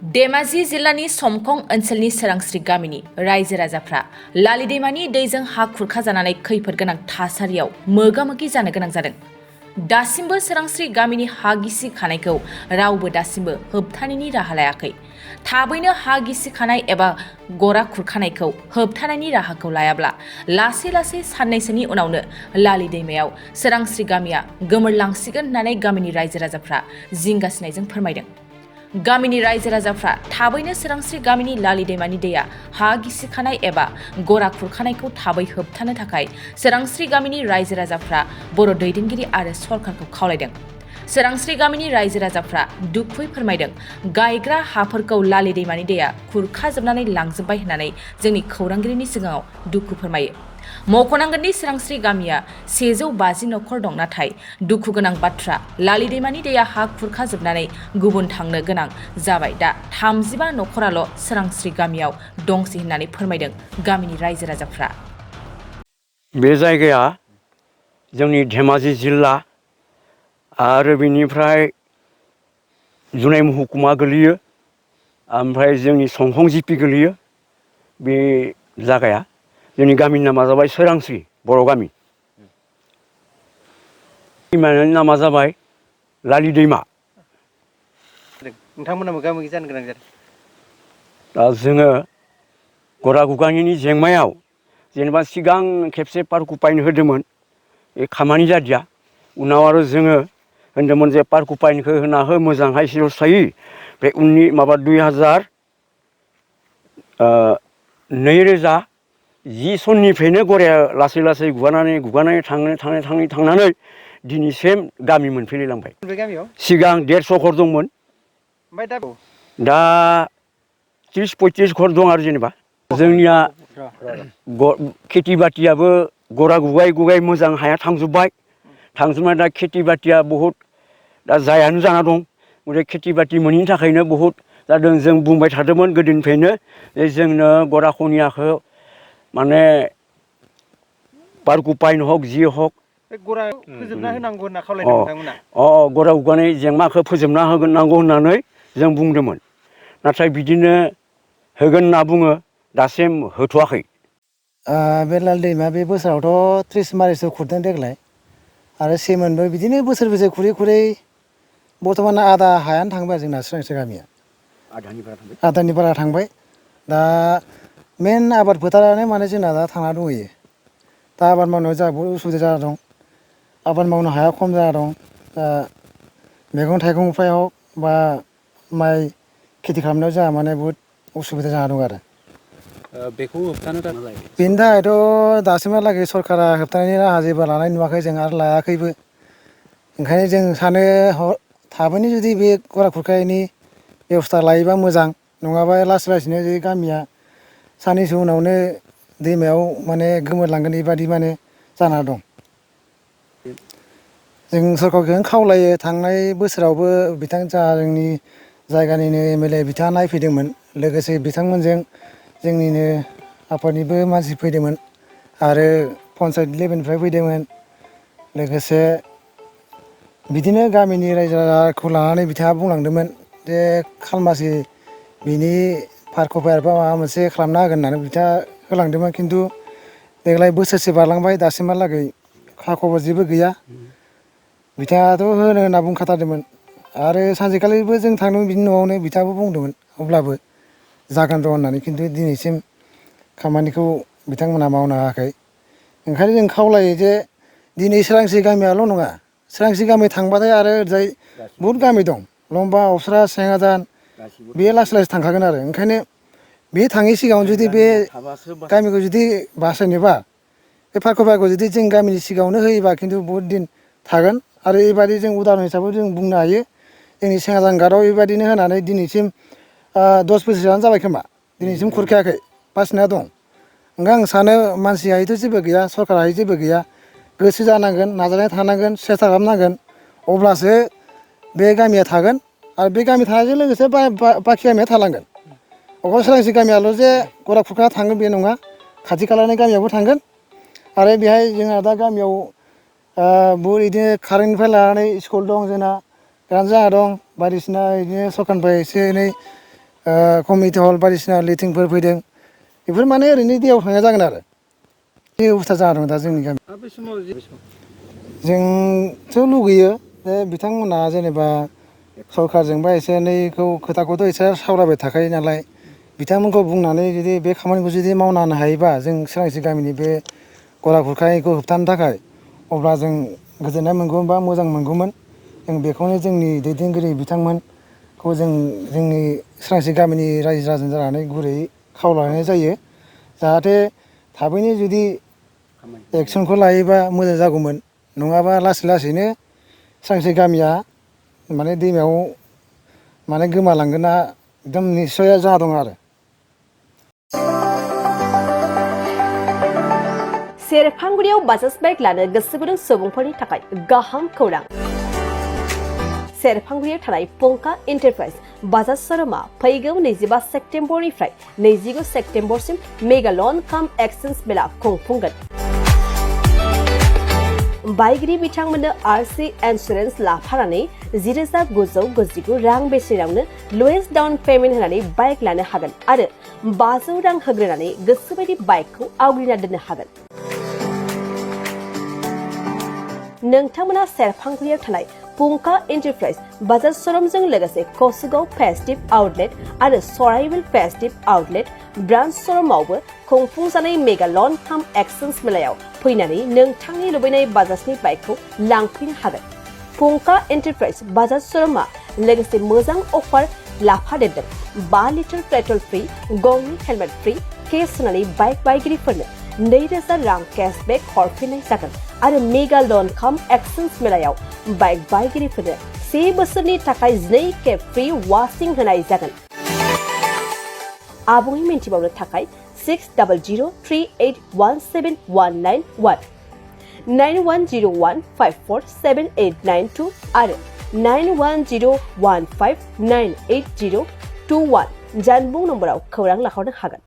धेमाजि जिल्लानि समखं ओनसोलनि सोरांस्रि गामिनि रायजो राजाफ्रा लालि दैमानि दैजों हा खुरखाजानानै खैफोद गोनां थासारियाव मोगा-मोगि जानो गोनां जादों। दासिमबो सोरांस्रि गामिनि हा गिसि खानायखौ रावबो दासिमबो होबथानायनि राहा लायाखै। थाबैनो हा गिसि खानाय एबा गरा खुरखानायखौ होबथानायनि राहाखौ लायाब्ला लासै साननैसोनि उनावनो लालि दैमायाव सोरांस्रि गामिया गोमोरलांसिगोन होननानै गामिनि रायजो राजाफ्रा जिंगासिनायजों फोरमायदों। गामिनि रायजो राजाफ्रा थाबैनो सोरांस्रि गामिनि लालि दैमानि दैया हा गिसिखानाय एबा गरा खुरखानायखौ थाबै होबथानो थाखाय सोरांस्रि गामिनि रायजो राजाफ्रा बर' दैदेनगिरि आरो सरकारखौ खावलायदों। सोरांस्रि गामिनि रायजो राजाफ्रा दुखुयै फोरमायदों, गायग्रा हाफोरखौ लालि दैमानि दैया खुरखाजोबनानै लांजोब्बाय होननानै जोंनि खौरांगिरिनि सिगाङाव दुखु फोरमायो। मख'नांगोनदि सोरांस्रि गामिया 150 नखर दं, नाथाय दुखु गोनां बाथ्रा लालि दैमानि दैया हा खुरखाजोबनानै गुबुन थांनो गोनां जाबाय। दा 35 नखराल' सोरांस्रि गामियाव दंसै होननानै फोरमायदों गामिनि रायजो राजाफ्रा। बे जायगाया जोंनि धेमाजि जिल्ला आरो बेनिफ्राय जुनाय महकुमा गोलैयो, ओमफ्राय जोंनि समखं जिपि गोलैयो। बे जायगाया जोंनि गामिनि नामा जाबाय सोरांस्रि बर' गामि। दैमानि नामा जाबाय लालि दैमा। नोंथांमोना मोगा-मोगि जानो गोनां जादों। दा जोङो गरा गुगानिनि जेंनायाव जेनेबा सिगां खेबसे पार्कखौ पाइन होदोंमोन, बे खामानि जादिया। उनाव आरो जोङो होनदोंमोन जे पार्कखौ पाइनखौ होना हो, मोजांहाय सिरस्थायै। बे उननि 2010 सननिफ्रायनो गराया लासै गुगानानै थांनानै दिनैसिम गामि मोनफैलायलांबाय। बे गामियाव सिगां 150 घर दंमोन, ओमफ्राय दा 30-35 घर दं आरो जेनेबा। जोंनिया खेथि बाथियाबो गरा गुगाय मोजां हाया थांजोबबाय दा खेथि बाथिया बहुद दा जायानो जाना दं। ओमफ्राय खेथि बाथि मोनैनि थाखायनो बहुद जादों। जों बुंबाय थादोंमोन गोदोनिफ्रायनो जे जोंनो गरा खनियाखौ माने पार्कखौ पाइन हक जि हक बे गरा फोजोबना होनांगौ होनना खावलायदों नोंथांमोना। गरा गुगानाय जेंनाखौ फोजोबना होनांगौ होननानै जों बुंदोंमोन, नाथाय बिदिनो होगोन होनना बुङो, दासिम होथ'वाखै। बे लालि दैमा बे बोसोरावथ' 30 मारिसो खुरदों देग्लाय, आरो सेमोनबो बिदिनो बोसोरबेसे खुरै बर्थमान आधा हायानो थांबाय जोंना सोरांस्रि गामिया। आधानि बारा थांबाय। दा मेन आबाद फोथारानो माने जोंना दा थांना दंहैयो। दा आबाद मावनायाव जोंहा बहुद उसुबिदा जाना दं। आबाद मावनो हाया खम जाना दं। मैगं थाइगंनिफ्राय हक बा माइ खेथि खालामनायाव जोंहा माने बहुद उसुबिदा जाना दं आरो। बेखौ होबथानो थाखाय बेनि थाखायथ' दासिमहालागै सरकारा होबथानायनि राहा जेबो लानाय नुवाखै जों, आरो लायाखैबो। ओंखायनो जों सानो थाबैनो जुदि बे गरा खुरखानायनि बेब'स्था लायोबा मोजां, नङाबा लासैनो जुदि गामिया साननैसो उनावनो दैमायाव माने गोमोरलांगोन बेबादि माने जाना दं। जों सरकारखौनो खावलायो, थांनाय बोसोरावबो जोंनि जायगानिनो MLA बिथाङा नायफैदोंमोन। लोगोसे बिथांमोनजों जोंनिनो आफादनिबो मानसि फैदोंमोन आरो पन्सायत लेभेलनिफ्राय फैदोंमोन। लोगोसे बिदिनो गामिनि रायजो राजाखौ लानानै बिथाङा बुंलांदोंमोन जे खालमासि बिनि पार्कखौ माबा मोनसे खालामना होगोन होननानै बिथाङा होलांदोंमोन। खिन्थु देग्लाय बोसोरसे बारलांबाय, दासिमहालागै खा खबर जेबो गैया। बिथाङाथ' होनो होनना बुंखाथारदोंमोन, आरो सानसेखालिबो जों थांदोंमोन बिनि न'आवनो, बिथाङाबो बुंदोंमोन अब्लाबो जागोन र' होननानै। खिन्थु दिनैसिम खामानिखौ बिथांमोनहा मावनो हायाखै। ओंखायनो जों खावलायो जे दिनै सोरांस्रि गामियाल' नङा, सोरांस्रि गामि थांबाथाय आरो ओरैजाय बहुद गामि दं, लंबा, अबस्रा, सेङाजान, बे लासै थांखागोन आरो। ओंखायनो बे थाङै सिगाङाव जुदि बे गामिखौ जुदि बासायनोबा बे पार्कखौ जुदि जों गामिनि सिगाङावनो होयोबा खिन्थु बहुद दिन थागोन। आरो बेबायदि जों उदाहरन हिसाबै जों बुंनो हायो, जोंनि सेङाजान घाटआव बेबायदिनो होनानै दिनैसिम 10 बोसोरानो जाबाय खोमा, दिनैसिम खुरखायाखै, बासिना दं। ओंखायनो आं सानो मानसियाथ' जेबो गैया, सरकाराबो जेबो गैया, गोसो जानांगोन, नाजानाय थानांगोन, सेस्था खालामनांगोन, अब्लासो बे गामिया थागोन। आरो बे गामि थानायजों लोगोसे बाखि गामिया थालांगोन। अकल सोरांस्रि गामियाल' जे गरा खुरखाना थांगोन बे नङा, खाथि खालानि गामियावबो थांगोन। आरो बेहाय जोंहा दा गामियाव बहुद बिदिनो कारेन्टनिफ्राय लानानै स्कुल दं, जोंना गारजा दं, बायदिसिना बिदिनो सरकारनिफ्राय एसे एनै कमिउनिटि हल बायदिसिना लेट्रिनफोर फैदों बेफोर माने ओरैनो दैयाव थांनाय जागोन आरो बे अबस्था जाना दं दा जोंनि गामि बे समाव जोंथ' लुगैयो जे बिथांमोना जेनेबा सरखारजोंबा एसे एनैखौ खोथाखौथ' एसे सावरायबाय थाखायो नालाय बिथांमोनखौ बुंनानै जुदि बे खामानिखौ जुदि मावना होनो हायोबा जों सोरांस्रि गामिनि बे गरा खुरखानायखौ होबथानो थाखाय अब्ला जों गोजोननाय मोनगौमोन बा मोजां मोनगौमोन जों बेखौनो जोंनि दैदेनगिरि बिथांमोनखौ जों जोंनि सोरांस्रि गामिनि रायजो राजा जानानै गुरैयै खावलायनाय जायो जाहाथे थाबैनो जुदि एक्सनखौ लायोबा मोजां जागौमोन नङाबा लासै लासैनो सोरांस्रि गामिया माने दैमायाव माने गोमालांगोना एकदम निस्सय जाना दं आरो सेरफांगुरियाव बाजाज बाइक लानो गोसो गुदुं सुबुंफोरनि थाखाय गाहाम खौरां सेरफांगुरियाव थानाय पंका एन्टारप्राइज बाजाज शोरूमा फैगौ 25 सेप्तेम्बरनिफ्राय 29 सेप्तेम्बरसिम मेगा लन काम एक्सचेन्ज मेला खुंफुंगोन बायगिरि बिथांमोननो आरसि इन्सुरेन्स लाफानानै 10,999 रां बेसेनावनो लवेस्ट डाउन पेमेन्ट होनानै बाइक लानो हागोन आरो 500 रां होग्रोनानै गोसोबायदि बाइकखौ आवग्रिना दोननो हागोन नोंथांमोना सेरफांगुरियाव थानाय पंका एन्टारप्राइज बाजाज शोरूमजों लोगोसे कसुगाव फेस्टिभ आउटलेट आरो सराइबिल फेस्टिभ आउटलेट ब्रान्च शोरूमावबो खुंफुंजानाय मेगा लन काम एक्सचेन्ज मेलायाव फैनानै नोंथांनि लुबैनाय बाजाजनि बाइकखौ लांफैनो हागोन पंका एन्टारप्राइज बाजाज शोरूमा लोगोसे मोजां अफार लाफादेरदों 5 लिटार पेट्रल फ्रि गंनि हेलमेट फ्रि केस होनानै बाइक बायगिरिफोरनो 2,000 रां केशबेक हरफिननाय जागोन आरो मेगा लन काम एक्सचेन्ज मेलायाव बाइक बायगिरिफोरनो 1 बोसोरनि थाखाय 2 खेब फ्रि वाशिं होनाय जागोन आबुङै मिन्थिबावनो थाखाय 6003817191 9101547892 आरो 9101598021 जानबुं नम्बराव खौरां लाहरनो हागोन